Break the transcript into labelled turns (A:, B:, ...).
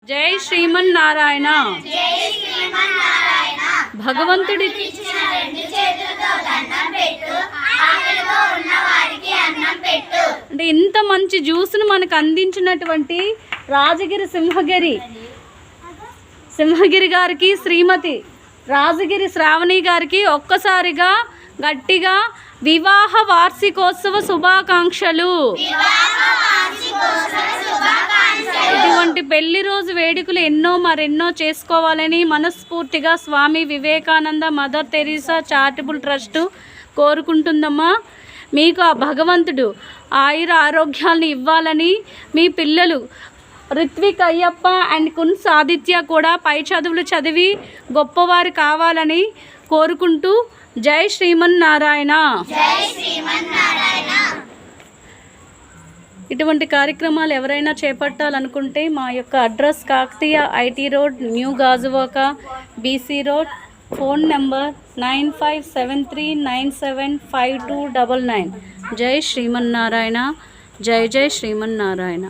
A: జై శ్రీమన్నారాయణ. భగవంతుడి అంటే ఇంత మంచి జ్యూస్ను మనకు అందించినటువంటి రాజగిరి సింహగిరి గారికి, శ్రీమతి రాజగిరి శ్రావణి గారికి ఒక్కసారిగా గట్టిగా వివాహ వార్షికోత్సవ శుభాకాంక్షలు. ఇటువంటి పెళ్లి రోజు వేడుకలు మరెన్నో చేసుకోవాలని మనస్ఫూర్తిగా Swami Vivekananda Mother Teresa charitable trust కోరుకుంటుందమ్మా. మీకు ఆ భగవంతుడు ఆయుర ఆరోగ్యాలను ఇవ్వాలని, మీ పిల్లలు రిత్విక్ అయ్యప్ప అండ్ కున్స్ ఆదిత్య కూడా పై చదువులు చదివి గొప్పవారు కావాలని కోరుకుంటూ జై శ్రీమన్నారాయణ. ఇటువంటి కార్యక్రమాలు ఎవరైనా చేపట్టాలనుకుంటే మా యొక్క address Kakatiya IT road, new Gajuwaka, BC road. Phone number 9573975299. జై శ్రీమన్నారాయణ. జై జై శ్రీమన్నారాయణ.